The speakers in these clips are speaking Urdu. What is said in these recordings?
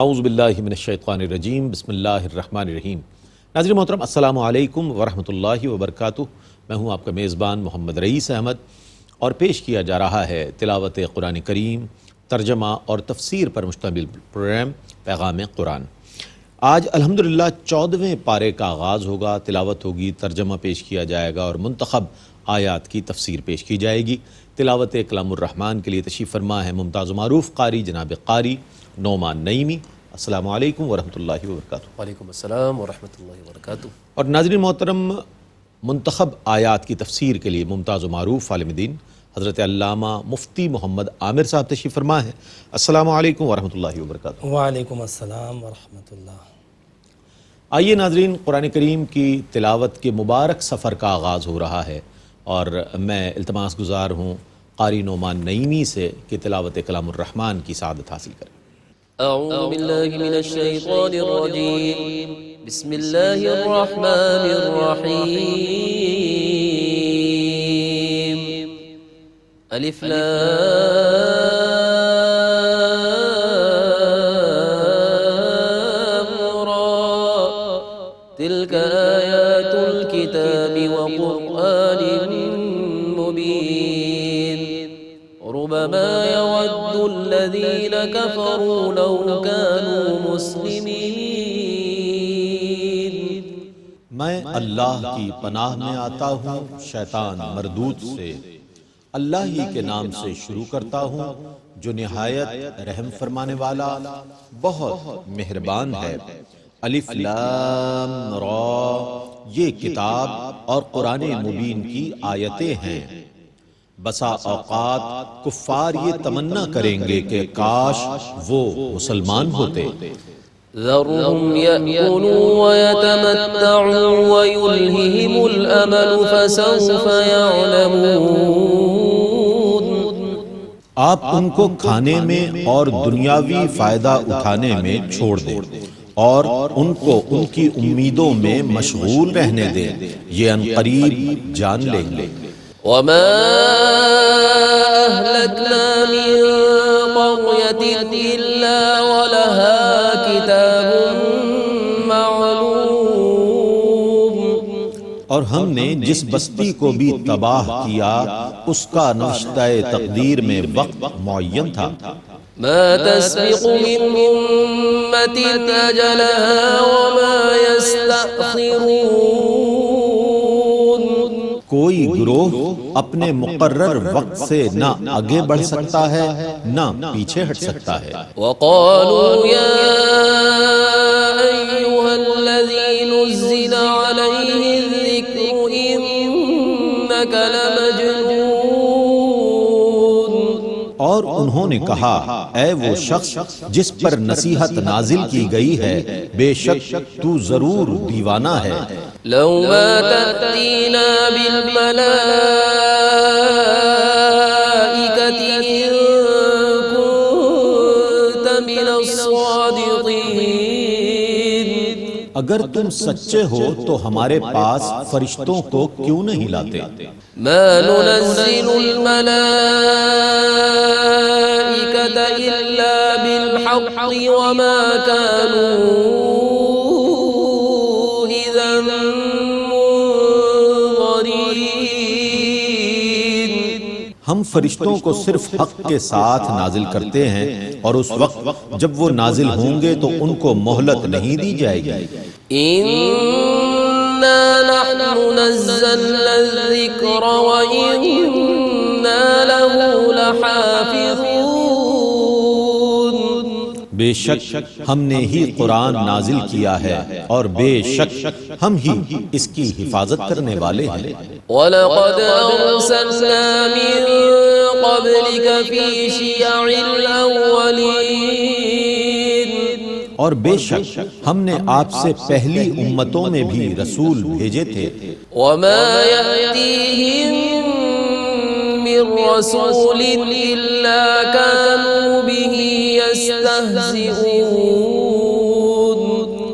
اعوذ باللہ من الشیطان الرجیم بسم اللہ الرحمن الرحیم۔ ناظرین محترم السلام علیکم ورحمۃ اللہ وبرکاتہ۔ میں ہوں آپ کا میزبان محمد رئیس احمد اور پیش کیا جا رہا ہے تلاوت قرآن کریم، ترجمہ اور تفسیر پر مشتمل پروگرام پیغام قرآن۔ آج الحمدللہ 14ویں پارے کا آغاز ہوگا، تلاوت ہوگی، ترجمہ پیش کیا جائے گا اور منتخب آیات کی تفسیر پیش کی جائے گی۔ تلاوت کلام الرحمن کے لیے تشریف فرما ہے ممتاز و معروف قاری جناب قاری نعمان نعیمی۔ السلام علیکم ورحمۃ اللہ وبرکاتہ۔ وعلیکم السلام ورحمۃ اللہ وبرکاتہ۔ اور ناظرین محترم، منتخب آیات کی تفسیر کے لیے ممتاز و معروف عالم دین حضرت علامہ مفتی محمد عامر صاحب تشریف فرما ہے۔ السلام علیکم ورحمۃ اللہ وبرکاتہ۔ وعلیکم السلام ورحمۃ اللہ۔ آئیے ناظرین، قرآن کریم کی تلاوت کے مبارک سفر کا آغاز ہو رہا ہے اور میں التماس گزار ہوں قاری نعمان نعیمی سے کہ تلاوت کلام الرحمن کی سعادت حاصل کریں۔ اعوذ باللہ من الشیطان الرجیم، بسم اللہ الرحمن الرحیم۔ الف لام را، تلک آیات الکتاب وقرآن مبین، ربما يود الذين كفروا لو كانوا مسلمين۔ میں اللہ کی پناہ میں آتا ہوں شیطان مردود سے۔ اللہ ہی کے نام سے شروع کرتا ہوں جو نہایت رحم فرمانے والا بہت مہربان ہے۔ الف لام را، یہ کتاب اور قرآن مبین کی آیتیں ہیں۔ بسا اوقات کفار یہ تمنا کریں گے کہ کاش وہ مسلمان ہوتے۔ ذرهم يأكلوا ويتمتعوا ويلههم الأمل فسوف يعلمون۔ آپ ان کو کھانے میں اور دنیاوی فائدہ اٹھانے میں چھوڑ دیں اور ان کو ان کی امیدوں میں مشغول رہنے دیں، یہ عنقریب جان لیں گے۔ وما أهلكنا من قرية إلا ولها كتاب معلوم۔ اور ہم نے جس بستی کو بھی تباہ کیا اس کا نوشتہ تقدیر میں وقت معین تھا۔ ما تسبق من أمة أجلها وما يستأخرون۔ کوئی گروہ اپنے مقرر وقت سے نہ آگے بڑھ سکتا ہے نہ پیچھے ہٹ سکتا ہے۔ وقالوا يا أيها الذي نزل عليه الذكر إنك لمجنون۔ اور انہوں نے کہا، اے وہ شخص جس پر نصیحت نازل کی گئی ہے، بے شک تو ضرور دیوانہ ہے۔ لو ما تأتينا بالملائكة إن كنت من الصادقين۔ اگر تم سچے ہو تو ہمارے پاس فرشتوں کو کیوں نہیں لاتے؟ ما ننزل الملائكة إلا بالحق وما كانوا إذا منظرين۔ ہم فرشتوں کو صرف حق کے ساتھ نازل کرتے ہیں اور اس وقت جب وہ نازل ہوں گے تو ان کو مہلت نہیں دی جائے گی۔ إنا نحن نزلنا الذكر وإنا له لحافظون۔ بے شک ہم نے ہی قرآن نازل کیا ہے اور بے شک ہم ہی اس کی حفاظت کرنے والے ہیں۔ وَلَقَدْ أَرْسَلْنَا مِن قَبْلِكَ فِي شِيَعِ الْأَوَّلِينَ۔ اور بے شک ہم نے آپ سے پہلی امتوں میں بھی رسول بھیجے تھے۔ وَمَا يَأْتِيهِم مِّن رَّسُولٍ إِلَّا كَانُوا بِهِ يَسْتَهْزِئُونَ۔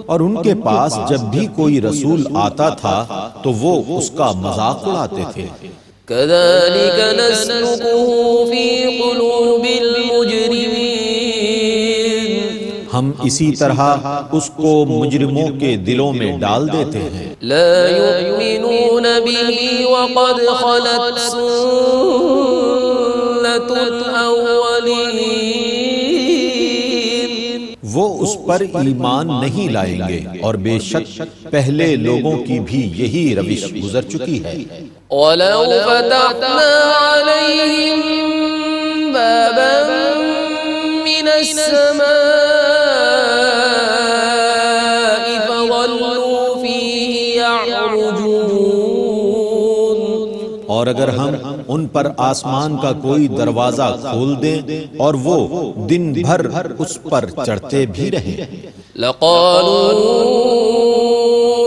اور ان کے پاس جب بھی کوئی رسول آتا تھا تو وہ اس کا مذاق اڑاتے تھے۔ كَذَلِكَ نَسْلُكُهُ فِي قُلُوبِ الْمُجْرِمِينَ۔ ہم اسی طرح اس کو مجرموں کے دلوں میں ڈال دیتے ہیں۔ لا يؤمنون به وقد خلت سنة الأولين، وہ اس پر ایمان نہیں لائیں گے اور بے شک پہلے لوگوں کی بھی یہی روش گزر چکی ہے۔ ولو فتحنا عليهم بابا من السماء فظلوا فيه يعرجون، اور اگر ہم ان پر آسمان کا کوئی دروازہ کھول دیں اور وہ دن بھر اس پر چڑھتے بھی رہیں، لقالوا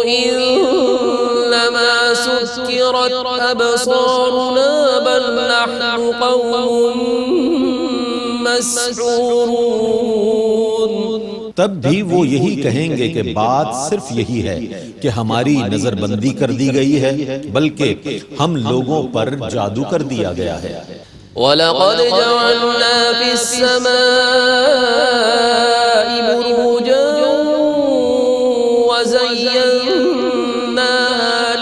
إنما سكرت أبصارنا بل نحن قوم مسحورون، تب بھی وہ یہی کہیں گے کہ بات صرف یہی ہے کہ ہماری نظر بندی کر دی گئی ہے، بلکہ ہم لوگوں پر جادو کر دیا گیا ہے۔ وَلَقَدْ جَعَلْنَا فِي السَّمَاءِ بُرُوجًا وَزَيَّنَّاهَا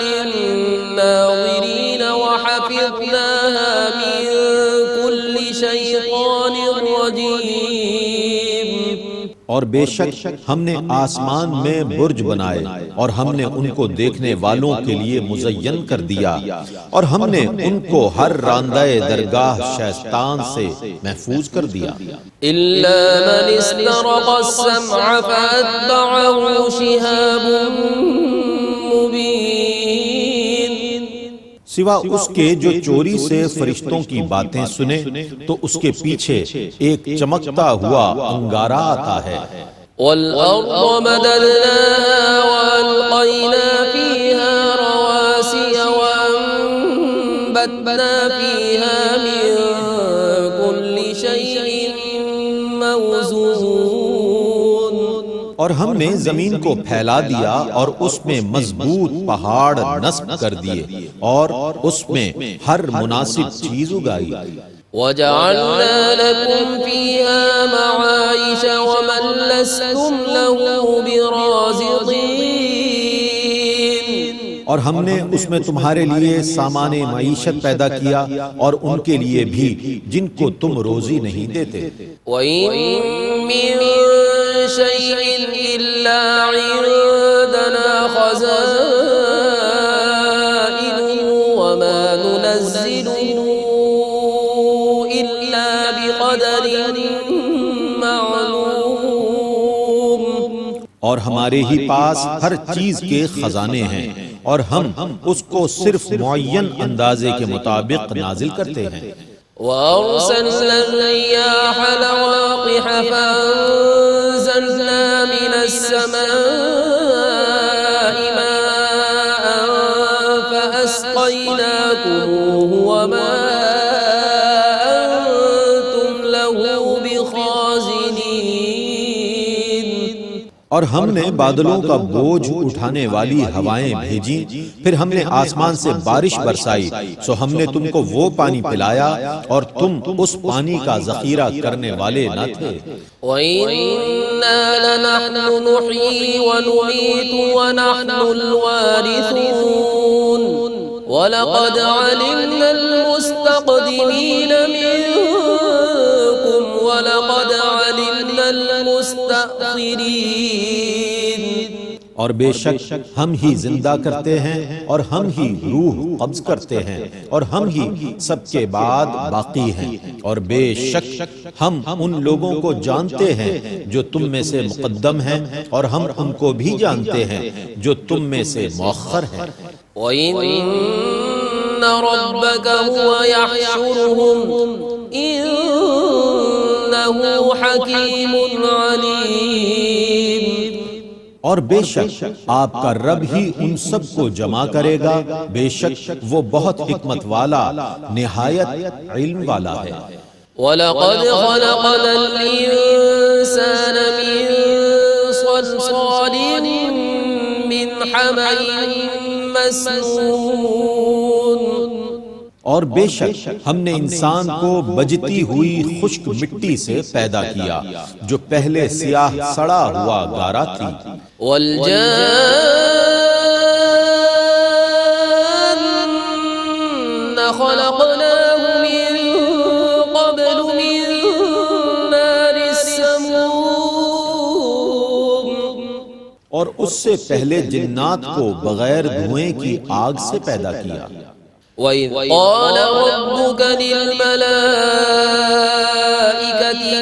لِلنَّاظِرِينَ وَحَفِظْنَاهَا مِن كُلِّ شَيْطَانٍ رَّجِيمٍ، اور بے شک ہم نے آسمان میں برج بنائے اور ہم نے ان کو دیکھنے والوں کے لیے مزین کر دیا، اور ہم نے ان کو ہر راندہ درگاہ شیطان سے محفوظ کر دیا۔ إِلَّا مَنِ اسْتَرَقَ السَّمْعَ فَأَتْبَعَهُ شِهَابٌ مُّبِينٌ، سوا اس کے جو چوری سے فرشتوں کی باتیں سنے تو اس کے پیچھے ایک چمکتا ہوا انگارہ آتا ہے۔ وَالْأَرْضَ مَدَدْنَاهَا وَأَلْقَيْنَا فِيهَا رَوَاسِيَ وَأَنبَتْنَا فِيهَا مِن كُلِّ شَيْءٍ مَّوْزُونٍ، اور ہم نے زمین کو پھیلا دیا اور اس میں مضبوط پہاڑ نصب کر دیے اور اس میں ہر مناسب چیز اگائی۔ وَجَعَلْنَا لَكُمْ فِيهَا مَعَائِشَ وَمَن لَّسْتُمْ لَهُ بِرَازِقِينَ، اور ہم نے اس میں تمہارے لیے سامان معیشت پیدا کیا اور ان کے لیے بھی جن کو تم روزی نہیں دیتے۔ وَإِن مِّن شَيْءٍ إِلَّا عِندَنَا خَزَائِنُهُ وَمَا نُنَزِّلُهُ إِلَّا بِقَدَرٍ مَّعْلُومٍ، اور ہمارے ہی پاس ہر چیز کے خزانے ہیں اور ہم اس کو صرف معین اندازے کے مطابق نازل کرتے ہیں۔ وَأَرْسَلْنَا الرِّيَاحَ لَوَاقِحَ فَأَنزَلْنَا مِنَ السَّمَاءِ مَاءً فَأَسْقَيْنَاكُمُوهُ وَمَا أَنتُمْ لَهُ بِخَازِنِينَ، اور ہم نے بادلوں کا بوجھ اٹھانے والی ہوائیں بھیجی، پھر ہم نے آسمان سے بارش برسائی، سو ہم نے تم کو وہ پانی پلایا اور تم اس پانی کا ذخیرہ کرنے والے نہ تھے۔ وَإِنَّا لَنَحْنُ نُحْيِي وَنُمِيتُ وَنَحْنُ الْوَارِثُونَ، وَلَقَدْ عَلِمْنَا الْمُسْتَقْدِمِينَ مِنكُمْ وَلَقَدْ عَلِمْنَا الْمُسْتَأْخِرِينَ، اور بے شک ہم ہی زندہ کرتے ہیں اور ہم ہی روح قبض کرتے ہیں اور ہم ہی سب کے بعد باقی ہیں، اور بے شک ہم ان لوگوں کو جانتے ہیں جو تم میں سے مقدم ہیں اور ہم ان کو بھی جانتے ہیں جو تم میں سے مؤخر ہیں۔ وَإِنَّ رَبَّكَ هُوَ يَحْشُرُهُمْ إِنَّهُ حَكِيمٌ عَلِيمٌ، اور بے شک آپ کا رب ہی ان سب کو جمع کرے گا، بے شک وہ بہت حکمت والا نہایت علم والا ہے۔ وَلَقَدْ خَلَقْنَا الْإِنسَانَ مِن صَلْصَالٍ مِّنْ حَمَإٍ مَّسْنُونٍ، اور بے شک ہم نے انسان کو بجتی ہوئی خشک مٹی سے پیدا کیا جو پہلے سیاہ سڑا ہوا گارا تھی، والجان خلقناه من قبل من نار السموم، اور اس سے پہلے جنات کو بغیر دھوئیں کی آگ سے پیدا کیا۔ وَإِذْ قَالَ رَبُّكَ لِلْمَلَائِكَةِ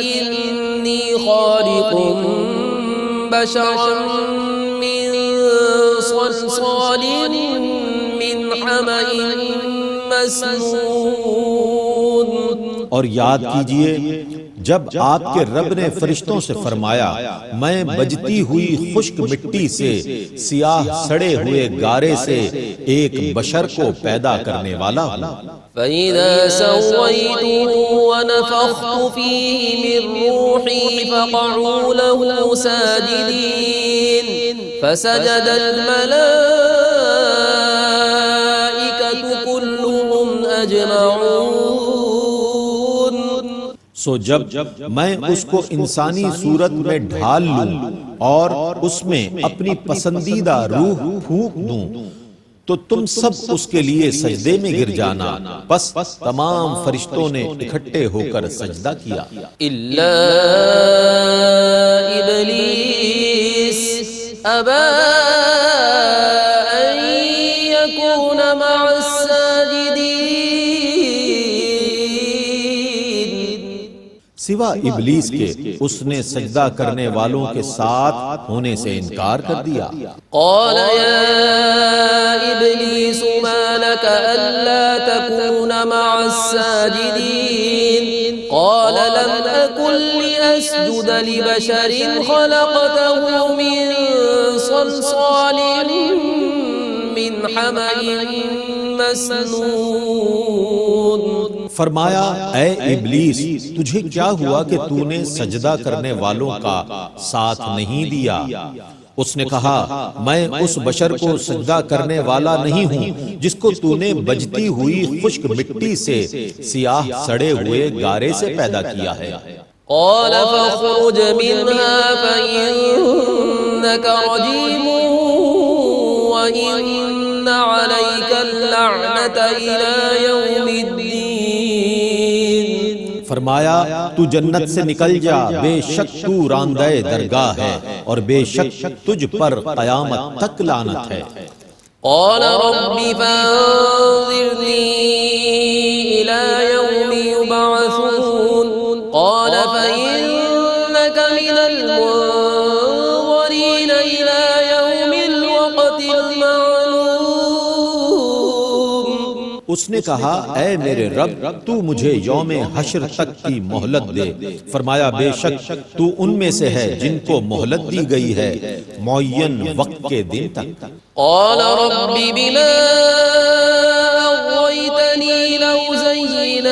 إِنِّي خَالِقٌ بَشَرًا مِّن صَلْصَالٍ مِّن حَمَإٍ مَّسْنُونٍ۔ اور یاد کیجئے جب آپ کے رب نے فرشتوں سے فرمایا میں بجتی ہوئی خشک مٹی سے سیاہ سڑے ہوئے گارے سے ایک بشر کو پیدا کرنے والا ہوں، فَإِذَا سَوَّيْتُهُ وَنَفَخْتُ فِيهِ مِن رُّوحِي فَقَعُوا لَهُ سَاجِدِينَ فَسَجَدَ الْمَلَائِكَةُ كُلُّهُمْ أَجْمَعُونَ۔ سو جب میں اس کو انسانی صورت میں ڈھال لوں اور اس میں اپنی پسندیدہ روح پھونک دوں تو تم سب اس کے لیے سجدے میں گر جانا، پس تمام فرشتوں نے اکٹھے ہو کر سجدہ کیا إِلَّا إِبْلِيسَ أَبَى أَن يَكُونَ مَعَ السَّاجِدِينَ۔ سوا ابلیس کے اس نے سجدہ کرنے والوں کے ساتھ ہونے سے انکار کر دیا۔ قال يا إبليس ما لك ألا تكون مع الساجدين قال لم أكن لأسجد لبشر خلقته من صلصال من حمأ مسنون۔ فرمایا اے ابلیس تجھے کیا ہوا کہ تو نے سجدہ کرنے والوں کا ساتھ نہیں دیا؟ اس نے کہا میں اس بشر کو سجدہ کرنے والا نہیں ہوں جس کو تو نے بجتی ہوئی خشک مٹی سے سیاہ سڑے ہوئے گارے سے پیدا کیا ہے۔ قال فاخرج منها فإنك رجيم وإن عليك اللعنة إلى يوم الدين۔ فرمایا تو جنت سے نکل جا، بے شک تو راندہ درگاہ ہے اور بے شک تجھ پر قیامت تک لعنت ہے۔ قال رب فانظرني إلى يوم يبعثون قال فإنك من المنظرين إلى يوم الوقت المعلوم۔ اس نے کہا اے میرے رب تو مجھے یوم حشر تک کی مہلت دے۔ فرمایا بے شک تو ان میں سے ہے جن کو مہلت دی گئی ہے معین وقت کے دن تک۔ قال رب بما أغويتني لأزينن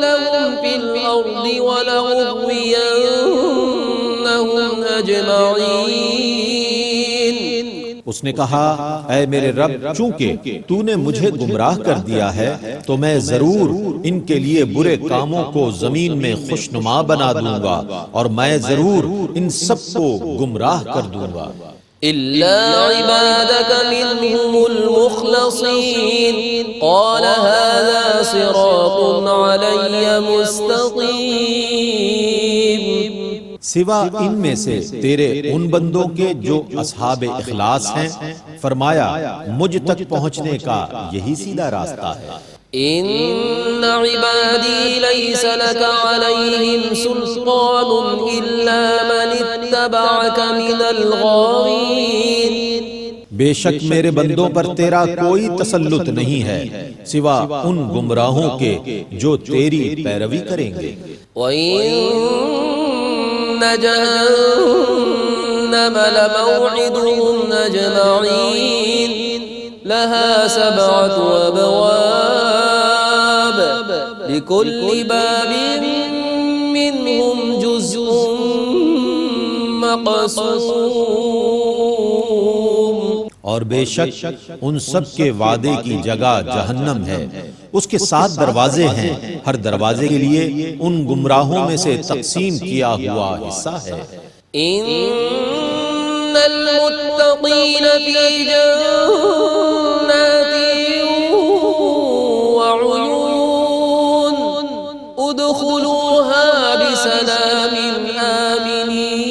لهم في الأرض ولأغوينهم أجمعين۔ اس نے کہا اے میرے رب چونکہ تو نے مجھے گمراہ کر دیا ہے تو میں ضرور ان کے لیے برے کاموں کو زمین میں خوشنما بنا دوں گا اور میں ضرور ان سب کو گمراہ کر دوں گا إلا عبادك منهم المخلصين قال هذا صراط علي مستقيم۔ سوا ان میں سے تیرے ان بندوں کے جو اصحاب اخلاص ہیں، فرمایا مجھ تک پہنچنے کا یہی سیدھا راستہ ہے۔ إن عبادي ليس لك عليهم سلطان إلا من اتبعك من الغاوين۔ بے شک میرے بندوں پر تیرا کوئی تسلط نہیں ہے سوا ان گمراہوں کے جو تیری پیروی کریں گے۔ وَإِنَّ جَهَنَّمَ لَمَوْعِدُهُمْ أَجْمَعِينَ لَهَا 7 أبواب لِكُلِّ بَابٍ مِّنْهُمْ جُزْءٌ مَّقْسُومٌ۔ اور بے شک ان سب کے وعدے کی جگہ جہنم ہے، اس کے 7 دروازے ہیں، ہر دروازے کے لیے ان گمراہوں میں سے تقسیم کیا ہوا حصہ ہے۔ ان المتقین فی جنات وعیون ادخلوها بسلام آمنین۔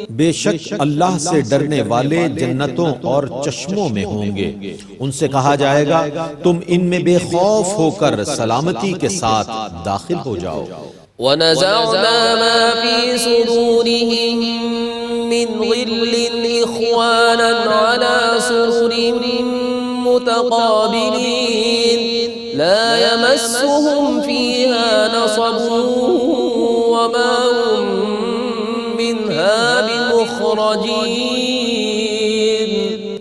بے شک اللہ سے ڈرنے والے جنتوں اور چشموں میں ہوں گے، ان سے کہا جائے گا تم ان میں بے خوف ہو کر سلامتی کے ساتھ داخل ہو جاؤ۔ وَنَزَعْنَا مَا فِي صُدُورِهِم مِّنْ غِلٍّ إِخْوَانًا عَلَى سُرُرٍ مُتَقَابِلِينَ لَا يَمَسُّهُمْ فِيهَا نَصَبٌ وَمَا هُم مِّنْهَا بِمُخْرَجِينَ۔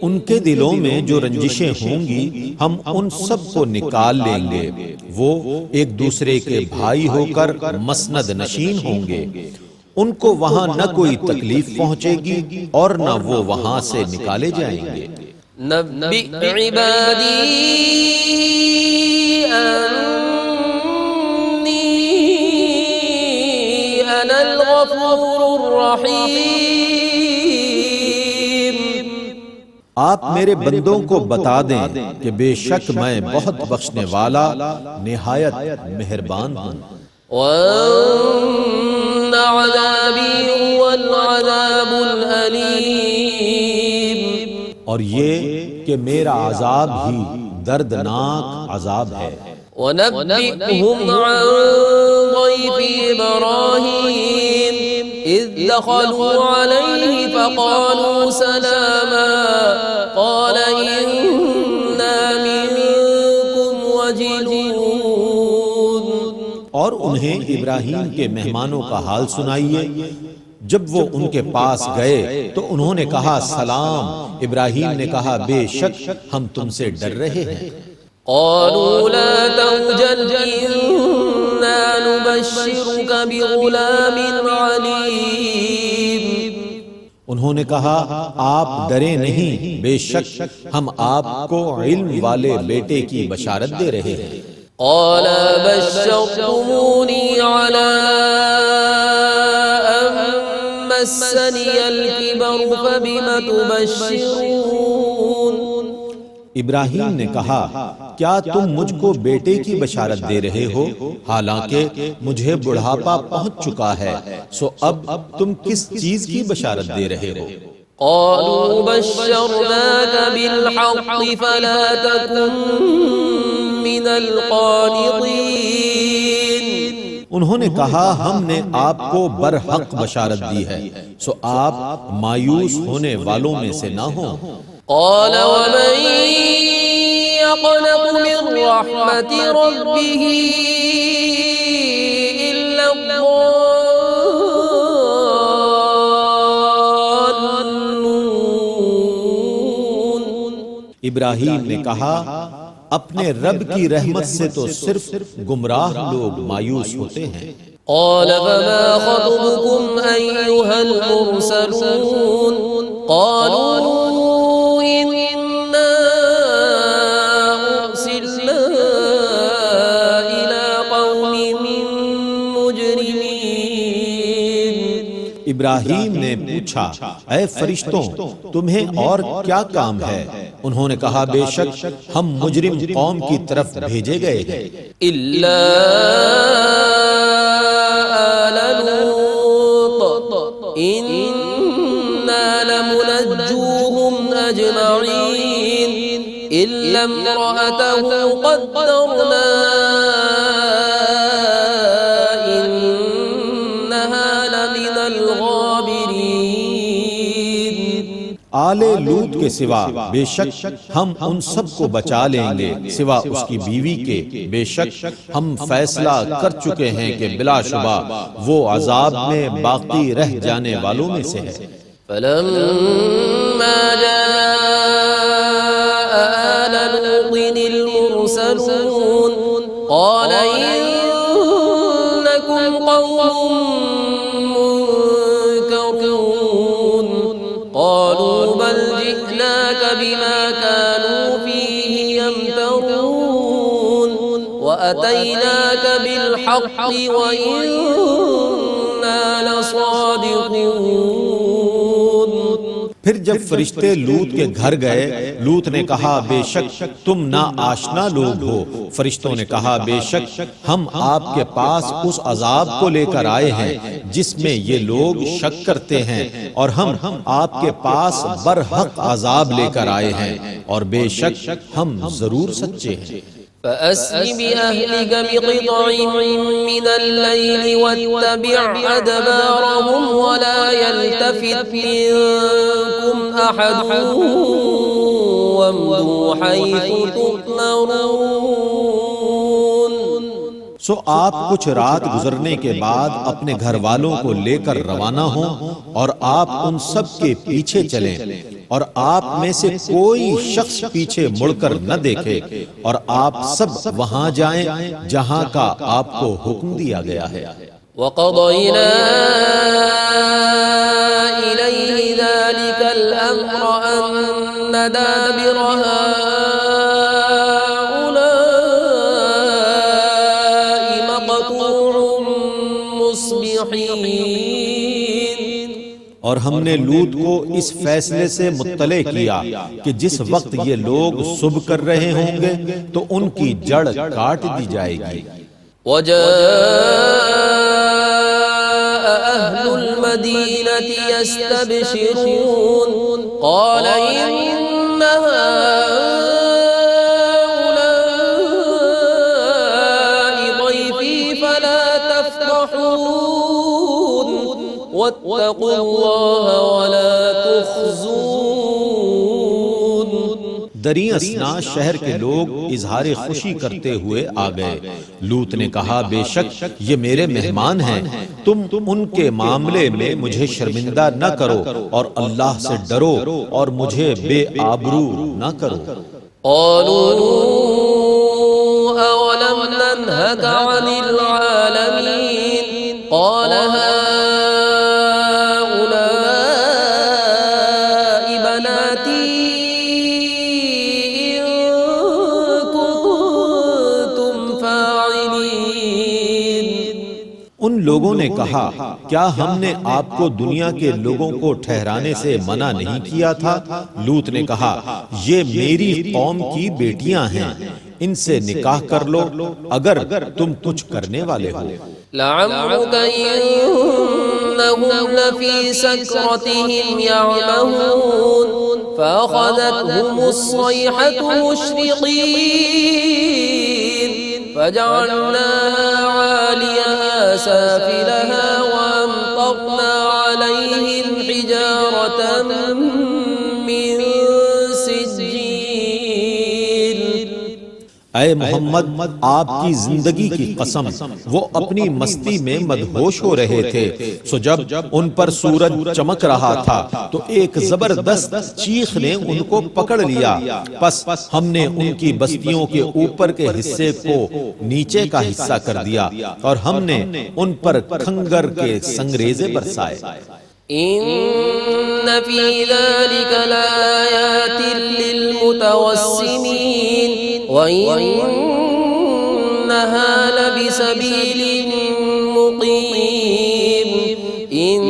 ان کے دلوں میں جو رنجشیں ہوں گی ہم ان سب کو نکال لیں گے، وہ ایک دوسرے کے بھائی ہو کر مسند نشین ہوں گے، ان کو وہاں نہ کوئی تکلیف پہنچے گی اور نہ وہ وہاں سے نکالے جائیں گے۔ نبئ عبادی انی انا الغفور الرحیم۔ آپ میرے بندوں کو بتا دیں کہ بے شک میں بہت بخشنے والا نہایت مہربان ہوں۔ وَأَنَّ عَذَابِي هُوَ الْعَذَابُ الْأَلِيمُ۔ اور یہ کہ میرا عذاب ہی دردناک عذاب ہے۔ وَنَبِّئْهُمْ عَنْ ضَيْفِ إِبْرَاهِيمَ إِذْ دَخَلُوا عَلَيْهِ فَقَالُوا سَلَامًا قَالَ إِنَّا مِنْكُمْ وَجِلُونَ۔ اور انہیں ابراہیم کے مہمانوں کا حال سنائیے۔ جب وہ ان کے پاس گئے تو انہوں نے کہا سلام۔ ابراہیم نے کہا بے شک ہم تم سے ڈر رہے ہیں۔ قالوا لا توجل إنا نبشرك بغلام عليم۔ انہوں نے کہا آپ ڈریں نہیں، بے شک ہم آپ کو علم والے بیٹے کی بشارت دے رہے ہیں۔ قال بشرتموني على أن مسني الكبر فبم تبشرون۔ ابراہیم نے کہا کیا تم مجھ کو بیٹے کی بشارت دے رہے ہو حالانکہ مجھے بڑھاپا پہنچ چکا ہے، سو اب تم کس چیز کی بشارت دے رہے ہو؟ قالوا بشرناك بالحق فلا تكن من القانطين۔ انہوں نے کہا ہم نے آپ کو برحق بشارت دی ہے، سو آپ مایوس ہونے والوں میں سے نہ ہوں۔ قال ومن يقنط من رحمة ربه إلا الضالون۔ ابراہیم نے کہا اپنے رب کی رحمت سے تو صرف گمراہ لوگ مایوس ہوتے ہیں۔ قال فما خطبكم أيها المرسلون؟ قالوا إنا أرسلنا إلى قوم مجرمين۔ ابراہیم نے پوچھا اے فرشتوں تمہیں اور کیا کام ہے؟ انہوں نے کہا بے شک ہم مجرم قوم کی طرف بھیجے گئے ہیں۔ إلا آل لوط إنا لمنجوهم أجمعين إلا امرأته قدرنا إنها لمن الغابرين۔ آل لوط کے سوا بے شک ہم ان سب کو بچا لیں گے سوا اس کی بیوی کے، بے شک ہم فیصلہ کر چکے ہیں کہ بلا شبہ وہ عذاب میں باقی رہ جانے والوں میں سے ہے۔ فلما جاء آل لوط المرسلون قال إنكم قوم منكرون قالوا بل وأتيناك بالحق وإنا لصادقون. پھر جب فرشتے لوط کے گھر گئے، لوط نے کہا بے شک تم نا آشنا لوگ ہو. فرشتوں نے کہا بے شک ہم آپ کے پاس اس عذاب کو لے کر آئے ہیں جس میں یہ لوگ شک کرتے ہیں، اور ہم آپ کے پاس برحق عذاب لے کر آئے ہیں، اور بے شک ہم ضرور سچے ہیں. فأسر بأهلك بقطع من الليل واتبع أدبارهم ولا يلتفت منكم أحد وامضوا حيث تؤمرون. سو آپ کچھ رات گزرنے کے بعد اپنے گھر والوں کو لے کر روانہ ہوں، اور آپ ان سب کے پیچھے چلیں، اور آپ میں سے کوئی شخص پیچھے مڑ کر نہ دیکھے، اور آپ سب وہاں جائیں جہاں کا آپ کو حکم دیا گیا ہے. وقضينا إليه ذلك الأمر أن دابر هؤلاء مقطوع مصبحين. اور ہم نے لوط کو اس فیصلے سے مطلع کیا کہ جس وقت یہ لوگ صبح کر رہے ہوں گے تو ان کی جڑ کاٹ دی جائے گی. وجاء أهل المدينة يستبشرون قال إن هؤلاء ضيفي فلا تفضحون واتقوا الله ولا تخزون. دری اثنا شہر کے لوگ اظہار خوشی کرتے ہوئے آ گئے. لوط نے کہا بے شک یہ میرے مہمان ہیں، تم ان کے معاملے میں مجھے شرمندہ نہ کرو، اور اللہ سے ڈرو اور مجھے بے آبرو نہ کرو. قالوا أولم ننهك عن العالمين قال هؤلاء بناتي إن كنتم فاعلين. ان لوگوں نے کہا کیا ہم نے آپ کو دنیا کے لوگوں کو ٹھہرانے سے منع نہیں کیا تھا؟ لوط نے کہا یہ میری قوم کی بیٹیاں ہیں، ان سے نکاح کر لو اگر تم کچھ کرنے والے ہو. لعمرك إنهم لفي سكرتهم يعمهون فأخذتهم الصيحة مشرقين فجعلناها عاليها سافلها وأمطرنا عليهم حجارة من سجيل. اے محمد آپ کی زندگی کی قسم، وہ اپنی مستی میں مدہوش ہو رہے تھے. سو جب ان پر سورج چمک رہا تھا تو ایک زبردست چیخ نے ان کو پکڑ لیا، پس ہم نے ان کی بستیوں کے اوپر کے حصے کو نیچے کا حصہ کر دیا، اور ہم نے ان پر کھنگر کے سنگریزے برسائے. إن في ذلك لآيات للمتوسمين وإنها لبسبيل مقيم. إن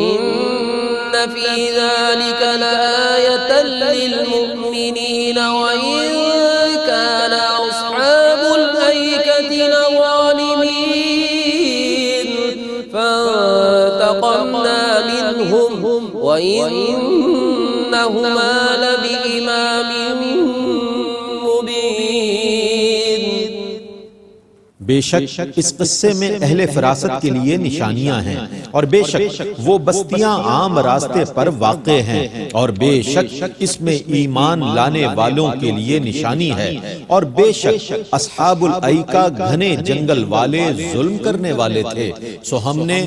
في ذلك لآية للمؤمنين وإن كان أصحاب الأيكة لظالمين فانتقمنا منهم وإنهما لبإمام مبين. بے شک اس قصے میں اہل فراست کے لیے نشانیاں ہیں، اور بے شک وہ بستیاں عام راستے پر واقع ہیں، اور بے شک اس میں ایمان لانے والوں کے لیے نشانی ہے، اور بے شک اصحاب الایکا گھنے جنگل والے ظلم کرنے والے تھے. سو ہم نے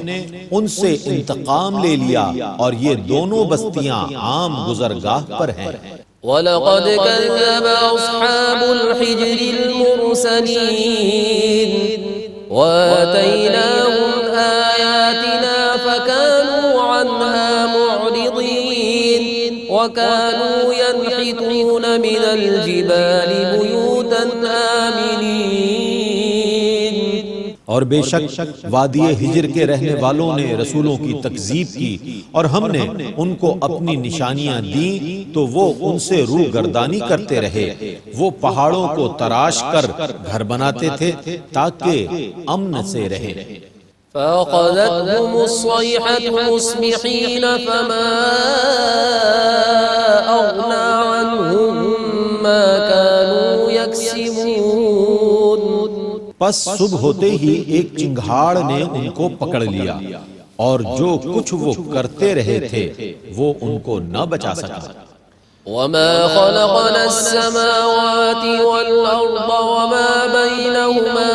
ان سے انتقام لے لیا، اور یہ دونوں بستیاں عام گزرگاہ پر ہیں. وَلَقَدْ كَذَّبَ أَصْحَابُ الْحِجْرِ الْمُرْسَلِينَ وَآتَيْنَاهُمْ آيَاتِنَا فَكَانُوا عَنْهَا مُعْرِضِينَ وَكَانُوا يَنْحِتُونَ مِنَ الْجِبَالِ بُيُوتًا آمِنِينَ. اور بے شک وادی ہجر کے رہنے والوں نے رسولوں کی تکذیب کی اور ہم نے ان کو اپنی نشانیاں دیں تو وہ ان سے روگردانی کرتے رہے۔ وہ پہاڑوں کو تراش کر گھر بناتے تھے تاکہ امن سے رہے۔ فأخذتهم الصيحة مصبحين فما أغنى عنهم ما كانوا يكسبون۔ پس صبح ہوتے ہی ایک چنگھاڑ نے ان کو پکڑ لیا اور جو کچھ وہ کرتے رہے تھے وہ ان کو نہ بچا سکا۔ وما خلقنا السماوات والأرض وما بينهما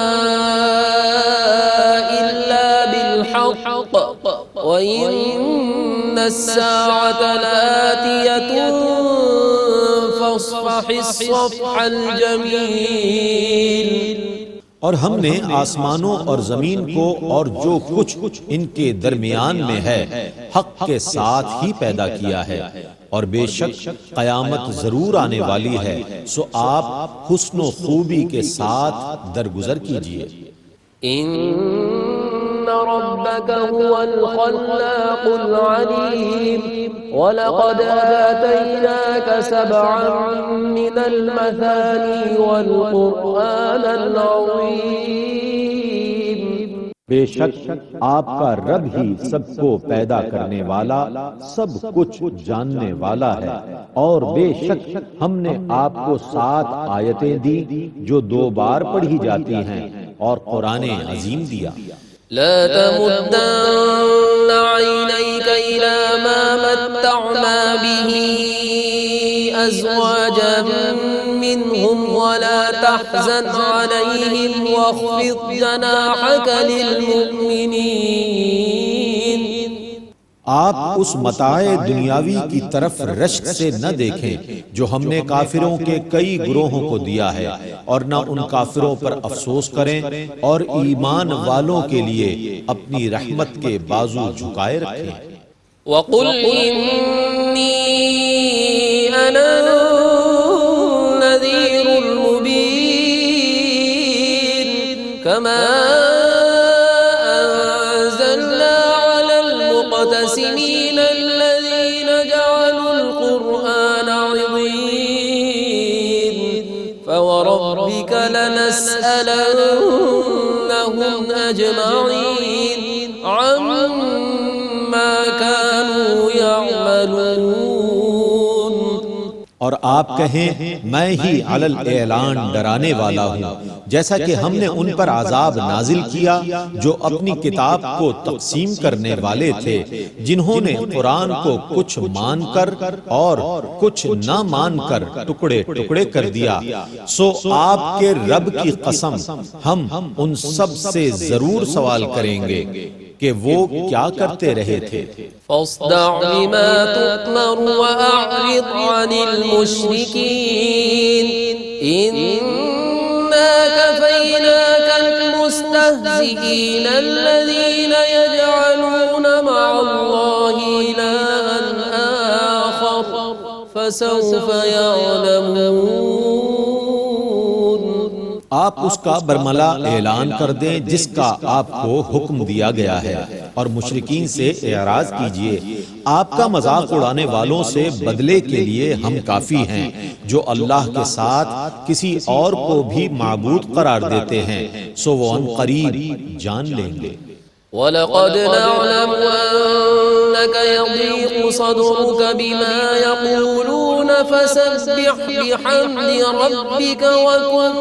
إلا بالحق وإن الساعة لآتية فاصفح الصفح الجميل۔ اور ہم نے آسمانوں اور زمین کو اور جو کچھ ان کے درمیان میں ہے حق کے ساتھ ہی پیدا کیا ہے، اور بے شک قیامت ضرور آنے والی ہے، سو آپ حسن و خوبی کے ساتھ درگزر کیجئے۔ ان ربك هو الخلاق العليم ولقد آتيناك سبعا من المثاني والقرآن العظيم۔ بے شک آپ کا رب ہی سب کو پیدا کرنے والا، سب کچھ جاننے والا ہے، اور بے شک ہم نے آپ کو 7 آیتیں دی جو 2 بار پڑھی جاتی ہیں، اور قرآن عظیم دیا۔ لا تمدن عينيك إلى ما متعنا به أزواجا منهم ولا تحزن عليهم واخفض جناحك للمؤمنين۔ آپ اس متاع دنیاوی کی طرف رشک سے نہ دیکھیں جو ہم نے کافروں کے کئی گروہوں کو دیا ہے، اور نہ ان کافروں پر افسوس کریں، اور ایمان والوں کے لیے اپنی رحمت کے بازو جھکائے رکھیں۔ وَقُلْ إِنِّي أَنَا النَّذِيرُ الْمُبِينُ كَمَا المقتسمين الذين جعلوا القرآن عضين فوربك لنسألنهم أجمعين عما كانوا يعملون۔ اور آپ کہیں میں ہی علی الاعلان ڈرانے والا ہوں، جیسا کہ ہم نے ان پر عذاب نازل کیا جو اپنی کتاب کو تقسیم کرنے والے تھے، جنہوں نے قرآن کو کچھ مان کر اور کچھ نہ مان کر ٹکڑے ٹکڑے کر دیا۔ سو آپ کے رب کی قسم ہم ان سب سے ضرور سوال کریں گے کہ وہ کیا کرتے رہے تھے۔ فاصدع بما تؤمر وأعرض عن المشركين إنا كفيناك المستهزئين الذين يجعلون مع الله إلها آخر فسوف يعلمون۔ آپ اس کا برملا اعلان کر دیں جس کا آپ کو حکم دیا گیا ہے، اور مشرکین سے اعراض کیجئے۔ آپ کا مذاق اڑانے والوں سے بدلے کے لیے ہم کافی ہیں، جو اللہ کے ساتھ کسی اور کو بھی معبود قرار دیتے ہیں، سو وہ ان قریب جان لیں گے۔ وَلَقَدْ نَعْلَمُ أَنَّكَ يَضِيقُ صَدْرُكَ بِمَا يَقُولُونَ فَسَبِّحْ بِحَمْدِ رَبِّكَ وَكُن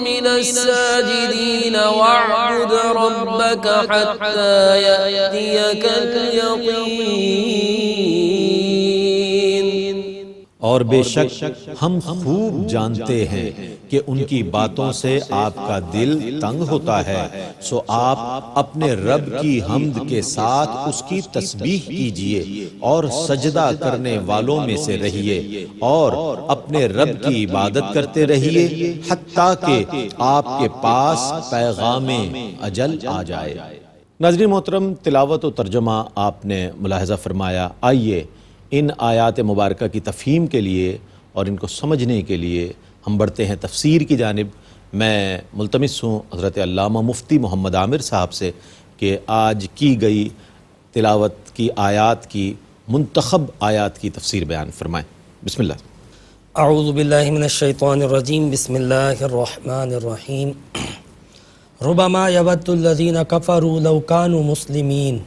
مِّنَ السَّاجِدِينَ وَاعْبُدْ رَبَّكَ حَتَّى يَأْتِيَكَ الْيَقِينُ۔ اور بے شک ہم خوب جانتے ہیں کہ ان کی باتوں سے آپ کا دل تنگ ہوتا ہے، سو آپ اپنے رب کی حمد کے ساتھ اس کی تسبیح کیجئے اور سجدہ کرنے والوں میں سے رہیے، اور اپنے رب کی عبادت کرتے رہیے حتیٰ کہ آپ کے پاس پیغام اجل آ جائے۔ ناظرین محترم، تلاوت و ترجمہ آپ نے ملاحظہ فرمایا۔ آئیے ان آیات مبارکہ کی تفہیم کے لیے اور ان کو سمجھنے کے لیے ہم بڑھتے ہیں تفسیر کی جانب۔ میں ملتمس ہوں حضرت علامہ مفتی محمد عامر صاحب سے کہ آج کی گئی تلاوت کی آیات کی منتخب آیات کی تفسیر بیان فرمائیں۔ بسم اللہ۔ اعوذ باللہ من الشیطان الرجیم، بسم اللہ الرحمن الرحیم۔ ربما یود الذین کفروا لو کانوا مسلمین۔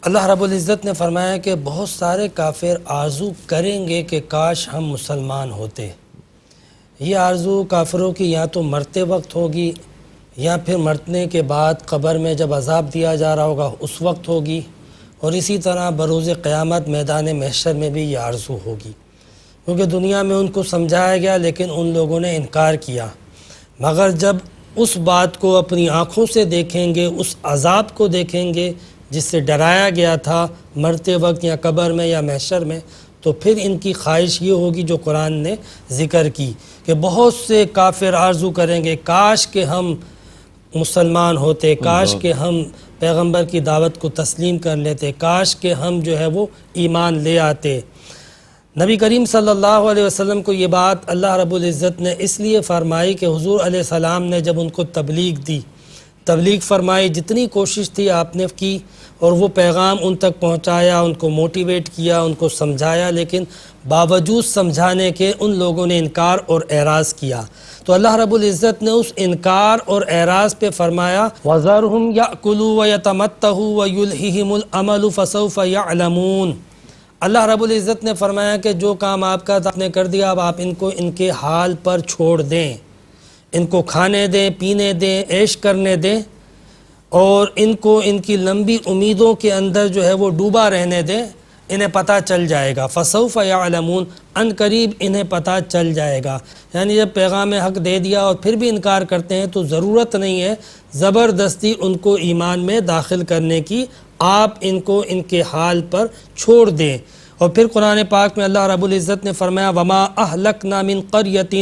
اللہ رب العزت نے فرمایا کہ بہت سارے کافر آرزو کریں گے کہ کاش ہم مسلمان ہوتے۔ یہ آرزو کافروں کی یا تو مرتے وقت ہوگی یا پھر مرنے کے بعد قبر میں جب عذاب دیا جا رہا ہوگا اس وقت ہوگی، اور اسی طرح بروز قیامت میدان محشر میں بھی یہ آرزو ہوگی، کیونکہ دنیا میں ان کو سمجھایا گیا لیکن ان لوگوں نے انکار کیا۔ مگر جب اس بات کو اپنی آنکھوں سے دیکھیں گے، اس عذاب کو دیکھیں گے جس سے ڈرایا گیا تھا مرتے وقت یا قبر میں یا محشر میں، تو پھر ان کی خواہش یہ ہوگی جو قرآن نے ذکر کی کہ بہت سے کافر آرزو کریں گے کاش کہ ہم مسلمان ہوتے، کاش کہ ہم پیغمبر کی دعوت کو تسلیم کر لیتے، کاش کہ ہم جو ہے وہ ایمان لے آتے۔ نبی کریم صلی اللہ علیہ وسلم کو یہ بات اللہ رب العزت نے اس لیے فرمائی کہ حضور علیہ السلام نے جب ان کو تبلیغ فرمائی، جتنی کوشش تھی آپ نے کی اور وہ پیغام ان تک پہنچایا، ان کو موٹیویٹ کیا، ان کو سمجھایا، لیکن باوجود سمجھانے کے ان لوگوں نے انکار اور اعراض کیا۔ تو اللہ رب العزت نے اس انکار اور اعراض پہ فرمایا وَذَرْهُمْ يَأْكُلُوا وَيَتَمَتَّعُوا وَيُلْهِهِمُ الْأَمَلُ فَسَوْفَ يَعْلَمُونَ۔ اللہ رب العزت نے فرمایا کہ جو کام آپ کا آپ نے کر دیا، اب آپ ان کو ان کے حال پر چھوڑ دیں، ان کو کھانے دیں، پینے دیں، عیش کرنے دیں، اور ان کو ان کی لمبی امیدوں کے اندر جو ہے وہ ڈوبا رہنے دیں، انہیں پتہ چل جائے گا۔ فسوف یعلمون، ان قریب انہیں پتہ چل جائے گا۔ یعنی جب پیغام حق دے دیا اور پھر بھی انکار کرتے ہیں تو ضرورت نہیں ہے زبردستی ان کو ایمان میں داخل کرنے کی، آپ ان کو ان کے حال پر چھوڑ دیں۔ اور پھر قرآن پاک میں اللہ رب العزت نے فرمایا وَمَا أَهْلَكْنَا مِن قَرْيَةٍ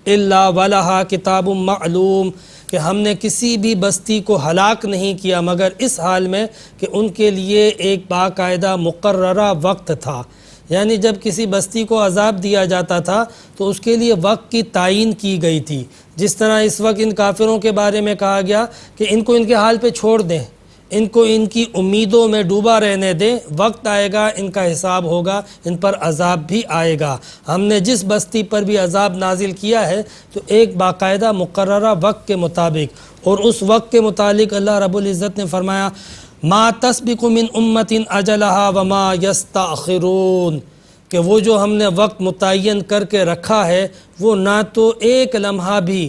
إِلَّا وَلَهَا كِتَابٌ مَعْلُوم، کہ ہم نے کسی بھی بستی کو ہلاک نہیں کیا مگر اس حال میں کہ ان کے لیے ایک باقاعدہ مقررہ وقت تھا۔ یعنی جب کسی بستی کو عذاب دیا جاتا تھا تو اس کے لیے وقت کی تعین کی گئی تھی، جس طرح اس وقت ان کافروں کے بارے میں کہا گیا کہ ان کو ان کے حال پہ چھوڑ دیں، ان کو ان کی امیدوں میں ڈوبا رہنے دیں، وقت آئے گا ان کا حساب ہوگا، ان پر عذاب بھی آئے گا۔ ہم نے جس بستی پر بھی عذاب نازل کیا ہے تو ایک باقاعدہ مقررہ وقت کے مطابق، اور اس وقت کے متعلق اللہ رب العزت نے فرمایا ما تسبق من امت اجلها وما یستأخرون، کہ وہ جو ہم نے وقت متعین کر کے رکھا ہے وہ نہ تو ایک لمحہ بھی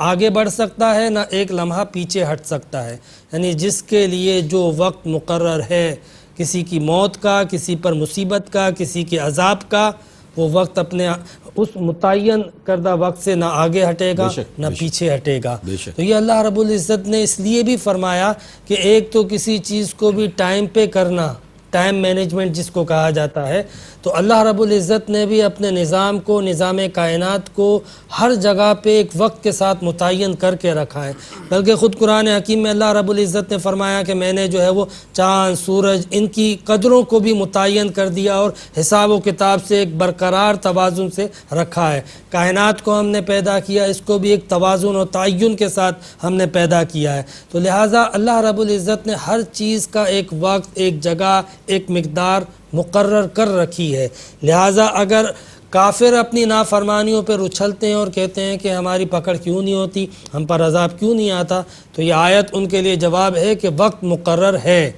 آگے بڑھ سکتا ہے نہ ایک لمحہ پیچھے ہٹ سکتا ہے۔ یعنی جس کے لیے جو وقت مقرر ہے، کسی کی موت کا، کسی پر مصیبت کا، کسی کے عذاب کا، وہ وقت اپنے اس متعین کردہ وقت سے نہ آگے ہٹے گا نہ پیچھے ہٹے گا۔ تو یہ اللہ رب العزت نے اس لیے بھی فرمایا کہ ایک تو کسی چیز کو بھی ٹائم پہ کرنا، ٹائم مینجمنٹ جس کو کہا جاتا ہے، تو اللہ رب العزت نے بھی اپنے نظام کو، نظام کائنات کو ہر جگہ پہ ایک وقت کے ساتھ متعین کر کے رکھا ہے۔ بلکہ خود قرآن حکیم میں اللہ رب العزت نے فرمایا کہ میں نے جو ہے وہ چاند، سورج، ان کی قدروں کو بھی متعین کر دیا اور حساب و کتاب سے ایک برقرار توازن سے رکھا ہے۔ کائنات کو ہم نے پیدا کیا، اس کو بھی ایک توازن و تعین کے ساتھ ہم نے پیدا کیا ہے۔ تو لہٰذا اللہ رب العزت نے ہر چیز کا ایک وقت، ایک جگہ، ایک مقدار مقرر کر رکھی ہے۔ لہٰذا اگر کافر اپنی نافرمانیوں پر اچھلتے ہیں اور کہتے ہیں کہ ہماری پکڑ کیوں نہیں ہوتی، ہم پر عذاب کیوں نہیں آتا، تو یہ آیت ان کے لیے جواب ہے کہ وقت مقرر ہے۔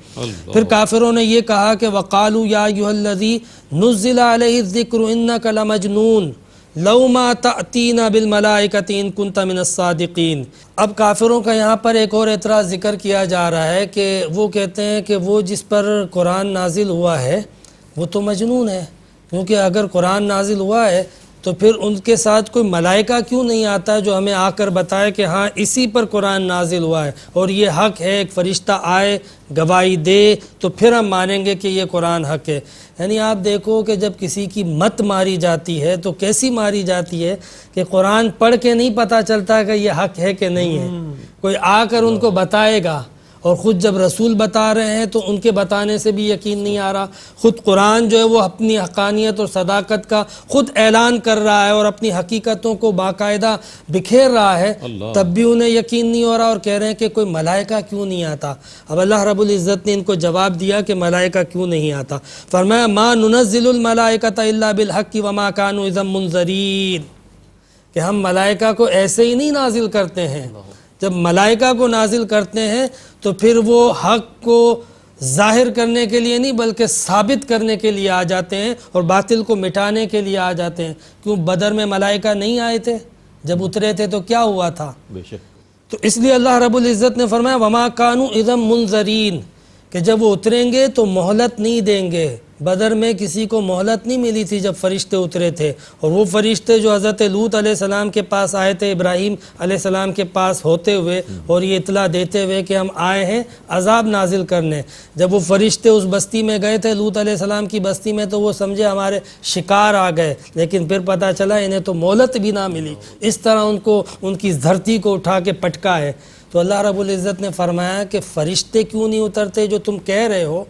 پھر کافروں نے یہ کہا کہ وَقَالُوا يَا أَيُّهَا الَّذِي نُزِّلَ عَلَيْهِ الذِّكْرُ إِنَّكَ لَمَجْنُونَ لَوْ مَا تَأْتِينَا بِالْمَلَائِكَةِ إِن كُنتَ مِنَ الصَّادِقِينَ۔ اب کافروں کا یہاں پر ایک اور اعتراض ذکر کیا جا رہا ہے کہ وہ کہتے ہیں کہ وہ جس پر قرآن نازل ہوا ہے وہ تو مجنون ہے، کیونکہ اگر قرآن نازل ہوا ہے تو پھر ان کے ساتھ کوئی ملائکہ کیوں نہیں آتا جو ہمیں آ کر بتائے کہ ہاں اسی پر قرآن نازل ہوا ہے اور یہ حق ہے، ایک فرشتہ آئے گواہی دے تو پھر ہم مانیں گے کہ یہ قرآن حق ہے۔ یعنی آپ دیکھو کہ جب کسی کی مت ماری جاتی ہے تو کیسی ماری جاتی ہے کہ قرآن پڑھ کے نہیں پتہ چلتا کہ یہ حق ہے کہ نہیں ہے، کوئی آ کر ان کو بتائے گا اور خود جب رسول بتا رہے ہیں تو ان کے بتانے سے بھی یقین نہیں آ رہا، خود قرآن جو ہے وہ اپنی حقانیت اور صداقت کا خود اعلان کر رہا ہے اور اپنی حقیقتوں کو باقاعدہ بکھیر رہا ہے، تب بھی انہیں یقین نہیں ہو رہا اور کہہ رہے ہیں کہ کوئی ملائکہ کیوں نہیں آتا۔ اب اللہ رب العزت نے ان کو جواب دیا کہ ملائکہ کیوں نہیں آتا، فرمایا ما ننزل الملائکۃ الا بالحق وما كانوا اذا منذرین، کہ ہم ملائکہ کو ایسے ہی نہیں نازل کرتے ہیں، جب ملائکہ کو نازل کرتے ہیں تو پھر وہ حق کو ظاہر کرنے کے لیے نہیں بلکہ ثابت کرنے کے لیے آ جاتے ہیں اور باطل کو مٹانے کے لیے آ جاتے ہیں۔ کیوں بدر میں ملائکہ نہیں آئے تھے؟ جب اترے تھے تو کیا ہوا تھا؟ بے شک تو اس لیے اللہ رب العزت نے فرمایا وما كانوا اذا منذرین، کہ جب وہ اتریں گے تو مہلت نہیں دیں گے۔ بدر میں کسی کو مہلت نہیں ملی تھی جب فرشتے اترے تھے، اور وہ فرشتے جو حضرت لوط علیہ السلام کے پاس آئے تھے ابراہیم علیہ السلام کے پاس ہوتے ہوئے اور یہ اطلاع دیتے ہوئے کہ ہم آئے ہیں عذاب نازل کرنے، جب وہ فرشتے اس بستی میں گئے تھے لوط علیہ السلام کی بستی میں تو وہ سمجھے ہمارے شکار آ گئے، لیکن پھر پتہ چلا انہیں تو مہلت بھی نہ ملی، اس طرح ان کو ان کی دھرتی کو اٹھا کے پٹکا ہے۔ تو اللہ رب العزت نے فرمایا کہ فرشتے کیوں نہیں اترتے جو تم کہہ رہے ہو؟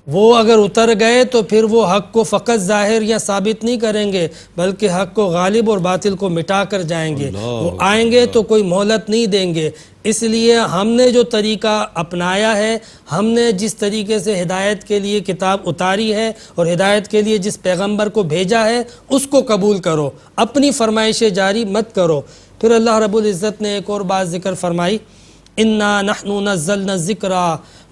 وہ اگر اتر گئے تو پھر وہ حق کو فقط ظاہر یا ثابت نہیں کریں گے بلکہ حق کو غالب اور باطل کو مٹا کر جائیں گے، وہ آئیں گے تو کوئی مہلت نہیں دیں گے۔ اس لیے ہم نے جو طریقہ اپنایا ہے، ہم نے جس طریقے سے ہدایت کے لیے کتاب اتاری ہے اور ہدایت کے لیے جس پیغمبر کو بھیجا ہے اس کو قبول کرو، اپنی فرمائشیں جاری مت کرو۔ پھر اللہ رب العزت نے ایک اور بات ذکر فرمائی، اِنَّا نَحْنُ نَزَّلْنَا الذِّكْرَ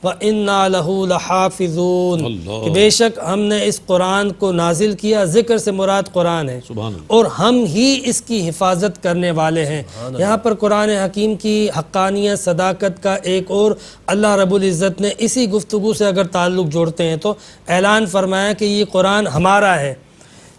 وَإِنَّا لَهُ لَحَافِظُونَ، کہ بے شک ہم نے اس قرآن کو نازل کیا، ذکر سے مراد قرآن ہے، اور ہم ہی اس کی حفاظت کرنے والے ہیں۔ یہاں پر قرآن حکیم کی حقانیت صداقت کا ایک اور اللہ رب العزت نے اسی گفتگو سے اگر تعلق جوڑتے ہیں تو اعلان فرمایا کہ یہ قرآن ہمارا ہے،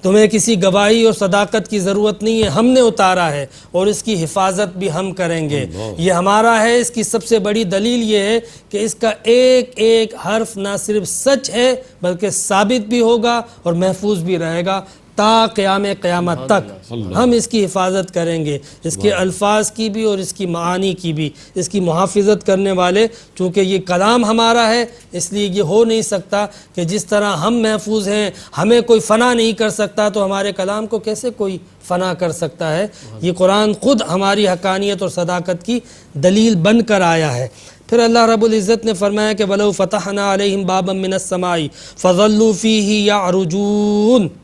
تمہیں کسی گواہی اور صداقت کی ضرورت نہیں ہے، ہم نے اتارا ہے اور اس کی حفاظت بھی ہم کریں گے، یہ ہمارا ہے۔ اس کی سب سے بڑی دلیل یہ ہے کہ اس کا ایک ایک حرف نہ صرف سچ ہے بلکہ ثابت بھی ہوگا اور محفوظ بھی رہے گا تا قیام قیامت تک، ہم اس کی حفاظت کریں گے، اس کے الفاظ کی بھی اور اس کی معانی کی بھی، اس کی محافظت کرنے والے، چونکہ یہ کلام ہمارا ہے اس لیے یہ ہو نہیں سکتا کہ جس طرح ہم محفوظ ہیں، ہمیں کوئی فنا نہیں کر سکتا تو ہمارے کلام کو کیسے کوئی فنا کر سکتا ہے؟ یہ قرآن خود ہماری حقانیت اور صداقت کی دلیل بن کر آیا ہے۔ پھر اللہ رب العزت نے فرمایا کہ وَلَوْ فَتَحْنَا عَلَيْهِمْ بَابًا مِّنَ السَّمَاءِ فَظَلُّوا فِيهِ يَعْرُجُونَ،